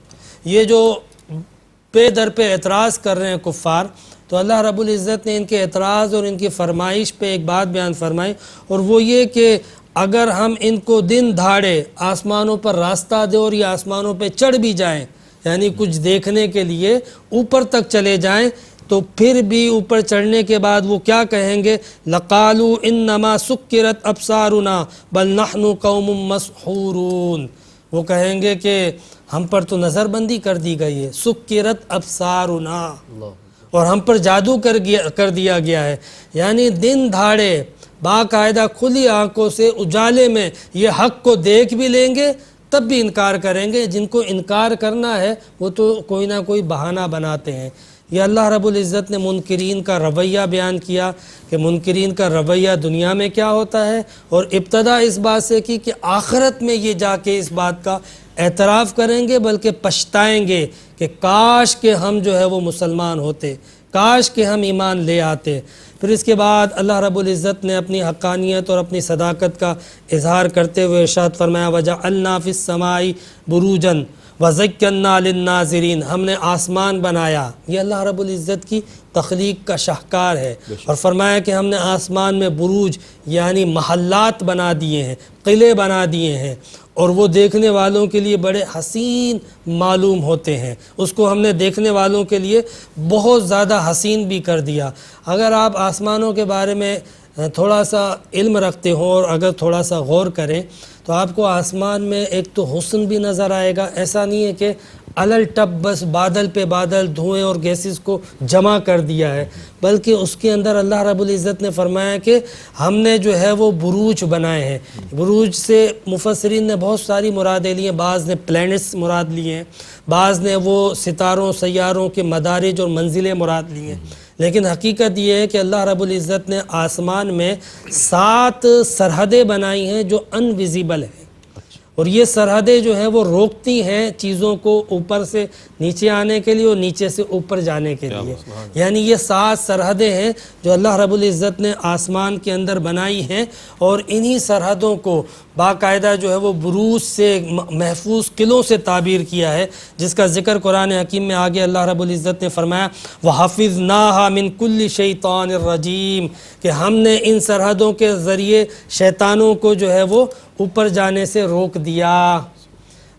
یہ جو پے در پہ اعتراض کر رہے ہیں کفار، تو اللہ رب العزت نے ان کے اعتراض اور ان کی فرمائش پہ ایک بات بیان فرمائی، اور وہ یہ کہ اگر ہم ان کو دن دھاڑے آسمانوں پر راستہ دیں اور یہ آسمانوں پہ چڑھ بھی جائیں، یعنی کچھ دیکھنے کے لیے اوپر تک چلے جائیں، تو پھر بھی اوپر چڑھنے کے بعد وہ کیا کہیں گے؟ لَقَالُوا إِنَّمَا سُكِّرَتْ أَبْصَارُنَا بَلْ نَحْنُ قَوْمٌ مَسْحُورُونَ، وہ کہیں گے کہ ہم پر تو نظر بندی کر دی گئی ہے، سُكِّرَتْ أَبْصَارُنَا، اور ہم پر جادو کر دیا گیا ہے، یعنی دن دھاڑے باقاعدہ کھلی آنکھوں سے اجالے میں یہ حق کو دیکھ بھی لیں گے تب بھی انکار کریں گے۔ جن کو انکار کرنا ہے وہ تو کوئی نہ کوئی بہانہ بناتے ہیں۔ یہ اللہ رب العزت نے منکرین کا رویہ بیان کیا کہ منکرین کا رویہ دنیا میں کیا ہوتا ہے، اور ابتدا اس بات سے کی کہ آخرت میں یہ جا کے اس بات کا اعتراف کریں گے بلکہ پچھتائیں گے کہ کاش کہ ہم جو ہے وہ مسلمان ہوتے، کاش کہ ہم ایمان لے آتے۔ پھر اس کے بعد اللہ رب العزت نے اپنی حقانیت اور اپنی صداقت کا اظہار کرتے ہوئے ارشاد فرمایا وَجَعَلْنَا فِي السَّمَاءِ بُرُوجًا وَزَيَّنَّا لِلنَّاظِرِينَ، ہم نے آسمان بنایا، یہ اللہ رب العزت کی تخلیق کا شاہکار ہے، اور فرمایا کہ ہم نے آسمان میں بروج یعنی محلات بنا دیے ہیں، قلعے بنا دیے ہیں، اور وہ دیکھنے والوں کے لیے بڑے حسین معلوم ہوتے ہیں، اس کو ہم نے دیکھنے والوں کے لیے بہت زیادہ حسین بھی کر دیا۔ اگر آپ آسمانوں کے بارے میں تھوڑا سا علم رکھتے ہوں اور اگر تھوڑا سا غور کریں تو آپ کو آسمان میں ایک تو حسن بھی نظر آئے گا، ایسا نہیں ہے کہ الل ٹپ بس بادل پہ بادل دھوئیں اور گیسز کو جمع کر دیا ہے، بلکہ اس کے اندر اللہ رب العزت نے فرمایا کہ ہم نے جو ہے وہ بروج بنائے ہیں۔ بروج سے مفسرین نے بہت ساری مرادیں لی ہیں، بعض نے پلینٹس مراد لیے ہیں، بعض نے وہ ستاروں سیاروں کے مدارج اور منزلیں مراد لی ہیں، لیکن حقیقت یہ ہے کہ اللہ رب العزت نے آسمان میں 7 سرحدیں بنائی ہیں جو انویزیبل ہیں، اور یہ سرحدیں جو ہیں وہ روکتی ہیں چیزوں کو اوپر سے نیچے آنے کے لیے اور نیچے سے اوپر جانے کے لیے. یعنی یہ 7 سرحدیں ہیں جو اللہ رب العزت نے آسمان کے اندر بنائی ہیں، اور انہی سرحدوں کو باقاعدہ جو ہے وہ بروج سے محفوظ قلعوں سے تعبیر کیا ہے، جس کا ذکر قرآن حکیم میں آگے اللہ رب العزت نے فرمایا وَحَفِظْنَاهَا مِن كُلِّ شَيْطَانٍ الرَّجِيمٍ، کہ ہم نے ان سرحدوں کے ذریعے شیطانوں کو جو ہے وہ اوپر جانے سے روک دیا.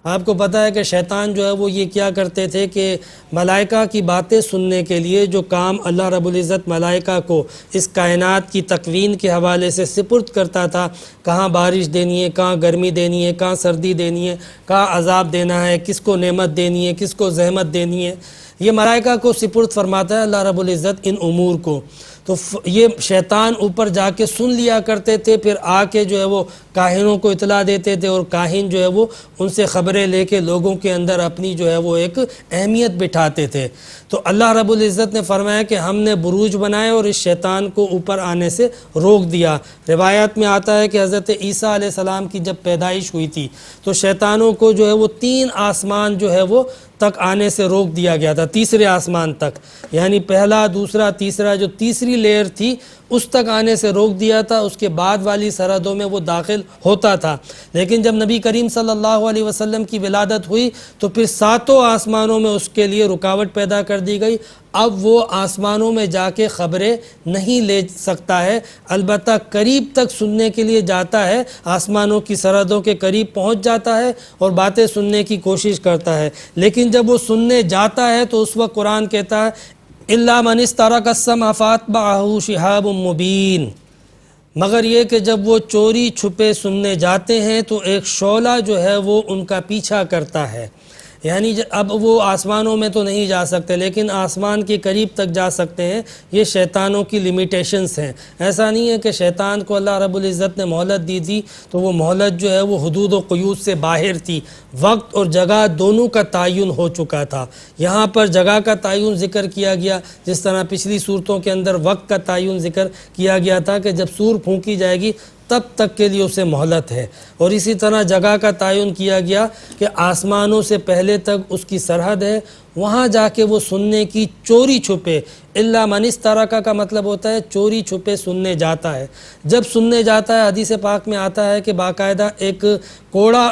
آپ کو پتہ ہے کہ شیطان جو ہے وہ یہ کیا کرتے تھے کہ ملائکہ کی باتیں سننے کے لیے جو کام اللہ رب العزت ملائکہ کو اس کائنات کی تکوین کے حوالے سے سپرد کرتا تھا، کہاں بارش دینی ہے، کہاں گرمی دینی ہے، کہاں سردی دینی ہے، کہاں عذاب دینا ہے، کس کو نعمت دینی ہے، کس کو زحمت دینی ہے، یہ ملائکہ کو سپرد فرماتا ہے اللہ رب العزت ان امور کو. تو یہ شیطان اوپر جا کے سن لیا کرتے تھے، پھر آ کے جو ہے وہ کاہنوں کو اطلاع دیتے تھے، اور کاہن جو ہے وہ ان سے خبریں لے کے لوگوں کے اندر اپنی جو ہے وہ ایک اہمیت بٹھاتے تھے. تو اللہ رب العزت نے فرمایا کہ ہم نے بروج بنائے اور اس شیطان کو اوپر آنے سے روک دیا. روایات میں آتا ہے کہ حضرت عیسیٰ علیہ السلام کی جب پیدائش ہوئی تھی تو شیطانوں کو جو ہے وہ 3 آسمان جو ہے وہ تک آنے سے روک دیا گیا تھا، تیسرے آسمان تک، یعنی پہلا، دوسرا، تیسرا، جو تیسری لیئر تھی اس تک آنے سے روک دیا تھا. اس کے بعد والی سرحدوں میں وہ داخل ہوتا تھا. لیکن جب نبی کریم صلی اللہ علیہ وسلم کی ولادت ہوئی تو پھر 7 آسمانوں میں اس کے لیے رکاوٹ پیدا کر دی گئی. اب وہ آسمانوں میں جا کے خبریں نہیں لے سکتا ہے، البتہ قریب تک سننے کے لیے جاتا ہے، آسمانوں کی سرحدوں کے قریب پہنچ جاتا ہے اور باتیں سننے کی کوشش کرتا ہے. لیکن جب وہ سننے جاتا ہے تو اس وقت قرآن کہتا ہے إِلَّا مَنِ اسْتَرَقَ السَّمْعَ فَأَتْبَعَهُ شِهَابٌ مُّبِينٌ، مگر یہ کہ جب وہ چوری چھپے سننے جاتے ہیں تو ایک شعلہ جو ہے وہ ان کا پیچھا کرتا ہے. یعنی اب وہ آسمانوں میں تو نہیں جا سکتے لیکن آسمان کے قریب تک جا سکتے ہیں. یہ شیطانوں کی لیمیٹیشنز ہیں. ایسا نہیں ہے کہ شیطان کو اللہ رب العزت نے مہلت دی تھی تو وہ مہلت جو ہے وہ حدود و قیود سے باہر تھی. وقت اور جگہ دونوں کا تعین ہو چکا تھا. یہاں پر جگہ کا تعین ذکر کیا گیا جس طرح پچھلی صورتوں کے اندر وقت کا تعین ذکر کیا گیا تھا کہ جب سور پھونکی جائے گی تب تک کے لیے اسے مہلت ہے. اور اسی طرح جگہ کا تعین کیا گیا کہ آسمانوں سے پہلے تک اس کی سرحد ہے، وہاں جا کے وہ سننے کی چوری چھپے. الا من استرک کا مطلب ہوتا ہے چوری چھپے سننے جاتا ہے. جب سننے جاتا ہے حدیث پاک میں آتا ہے کہ باقاعدہ ایک کوڑا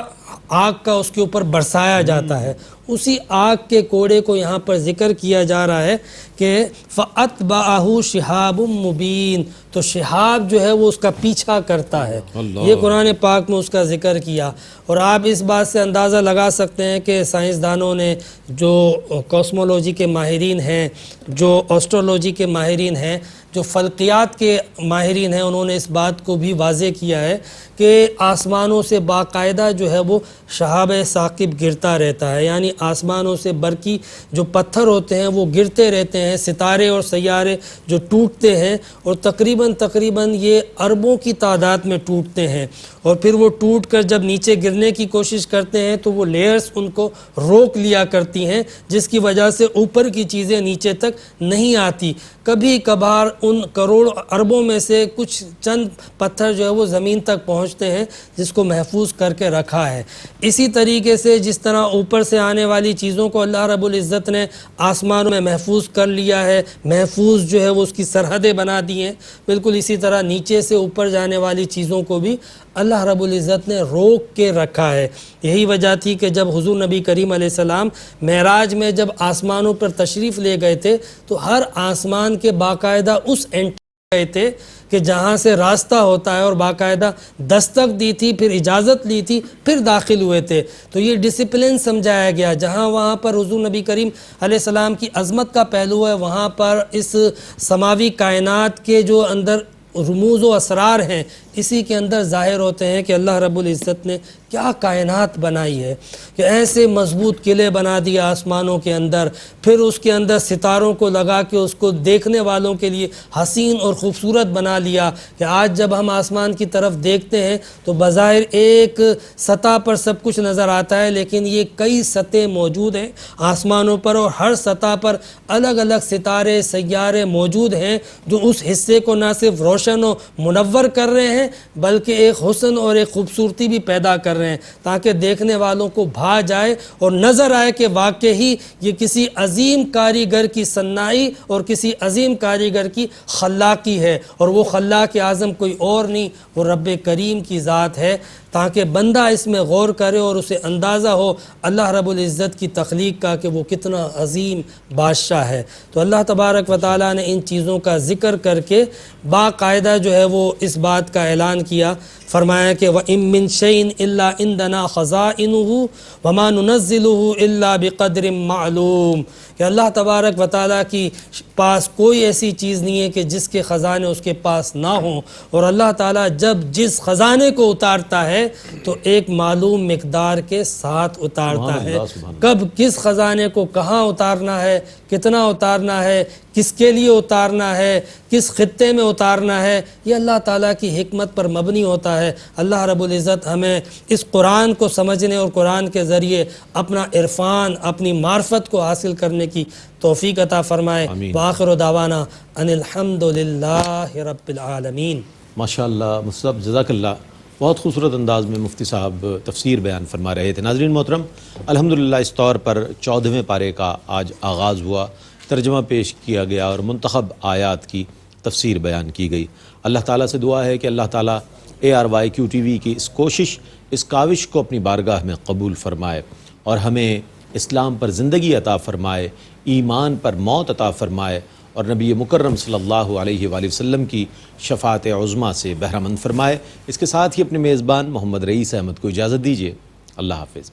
آگ کا اس کے اوپر برسایا جاتا ہے. اسی آگ کے کوڑے کو یہاں پر ذکر کیا جا رہا ہے کہ فَأَتْبَعَهُ شِهَابٌ مُّبِينٌ، تو شہاب جو ہے وہ اس کا پیچھا کرتا ہے. یہ قرآن پاک میں اس کا ذکر کیا. اور آپ اس بات سے اندازہ لگا سکتے ہیں کہ سائنسدانوں نے، جو کوسمولوجی کے ماہرین ہیں، جو ایسٹرولوجی کے ماہرین ہیں، جو فلکیات کے ماہرین ہیں، انہوں نے اس بات کو بھی واضح کیا ہے کہ آسمانوں سے باقاعدہ جو ہے وہ شہاب ثاقب گرتا رہتا ہے. یعنی آسمانوں سے برقی جو پتھر ہوتے ہیں وہ گرتے رہتے ہیں، ستارے اور سیارے جو ٹوٹتے ہیں، اور تقریباً یہ اربوں کی تعداد میں ٹوٹتے ہیں. اور پھر وہ ٹوٹ کر جب نیچے گرنے کی کوشش کرتے ہیں تو وہ لیئرز ان کو روک لیا کرتی ہیں، جس کی وجہ سے اوپر کی چیزیں نیچے تک نہیں آتی. کبھی کبھار ان کروڑ اربوں میں سے کچھ چند پتھر جو ہے وہ زمین تک پہنچتے ہیں جس کو محفوظ کر کے رکھا ہے. اسی طریقے سے جس طرح اوپر سے آنے والی چیزوں کو اللہ رب العزت نے آسمانوں میں محفوظ کر لیا ہے، محفوظ جو ہے وہ اس کی سرحدیں بنا دی ہیں، بالکل اسی طرح نیچے سے اوپر جانے والی چیزوں کو بھی اللہ رب العزت نے روک کے رکھا ہے. یہی وجہ تھی کہ جب حضور نبی کریم علیہ السلام معراج میں جب آسمانوں پر تشریف لے گئے تھے تو ہر آسمان کے باقاعدہ اس اینٹر گئے تھے کہ جہاں سے راستہ ہوتا ہے، اور باقاعدہ دستک دی تھی، پھر اجازت لی تھی، پھر داخل ہوئے تھے. تو یہ ڈسپلن سمجھایا گیا. جہاں وہاں پر حضور نبی کریم علیہ السلام کی عظمت کا پہلو ہے، وہاں پر اس سماوی کائنات کے جو اندر رموز و اسرار ہیں اسی کے اندر ظاہر ہوتے ہیں کہ اللہ رب العزت نے کیا کائنات بنائی ہے، کہ ایسے مضبوط قلعے بنا دیا آسمانوں کے اندر، پھر اس کے اندر ستاروں کو لگا کے اس کو دیکھنے والوں کے لیے حسین اور خوبصورت بنا لیا کہ آج جب ہم آسمان کی طرف دیکھتے ہیں تو بظاہر ایک سطح پر سب کچھ نظر آتا ہے، لیکن یہ کئی سطح موجود ہیں آسمانوں پر، اور ہر سطح پر الگ الگ ستارے سیارے موجود ہیں جو اس حصے کو نہ صرف روشن و منور کر رہے ہیں بلکہ ایک حسن اور ایک خوبصورتی بھی پیدا کر رہے ہیں، تاکہ دیکھنے والوں کو بھا جائے اور نظر آئے کہ واقعی یہ کسی عظیم کاریگر کی صنائی اور کسی عظیم کاریگر کی خلاقی ہے، اور وہ خلاق اعظم کوئی اور نہیں، وہ رب کریم کی ذات ہے، تاکہ بندہ اس میں غور کرے اور اسے اندازہ ہو اللہ رب العزت کی تخلیق کا کہ وہ کتنا عظیم بادشاہ ہے۔ تو اللہ تبارک و تعالیٰ نے ان چیزوں کا ذکر کر کے باقاعدہ جو ہے وہ اس بات کا اعلان کیا، فرمایا کہ وَإِن مِّن شَيْءٍ إِلَّا عِندَنَا خَزَائِنُهُ وَمَا نُنَزِّلُهُ إِلَّا بِقَدْرٍ مَّعْلُومٍ، کہ اللہ تبارک و تعالیٰ کی پاس کوئی ایسی چیز نہیں ہے کہ جس کے خزانے اس کے پاس نہ ہوں، اور اللہ تعالیٰ جب جس خزانے کو اتارتا ہے تو ایک معلوم مقدار کے ساتھ اتارتا ہے، کب کس خزانے کو کہاں اتارنا ہے، کتنا اتارنا ہے، کس کے لیے اتارنا ہے، کس خطے میں اتارنا ہے، یہ اللہ تعالیٰ کی حکمت پر مبنی ہوتا ہے۔ اللہ رب العزت ہمیں اس قرآن کو سمجھنے اور قرآن کے ذریعے اپنا عرفان اپنی معرفت کو حاصل کرنے کی توفیق عطا فرمائے۔ وآخر دعوانا ان الحمد للہ رب العالمین۔ ماشاءاللہ مصطفیٰ، جزاک اللہ، بہت خوبصورت انداز میں مفتی صاحب تفسیر بیان فرما رہے تھے۔ ناظرین محترم، الحمدللہ اس طور پر 14ویں پارے کا آج آغاز ہوا، ترجمہ پیش کیا گیا اور منتخب آیات کی تفسیر بیان کی گئی۔ اللہ تعالیٰ سے دعا ہے کہ اللہ تعالیٰ ARYQ-TV کی اس کوشش، اس کاوش کو اپنی بارگاہ میں قبول فرمائے اور ہمیں اسلام پر زندگی عطا فرمائے، ایمان پر موت عطا فرمائے، اور نبی مکرم صلی اللہ علیہ وآلہ وسلم کی شفاعت عظمیٰ سے بہرہ مند فرمائے۔ اس کے ساتھ ہی اپنے میزبان محمد رئیس احمد کو اجازت دیجیے۔ اللہ حافظ۔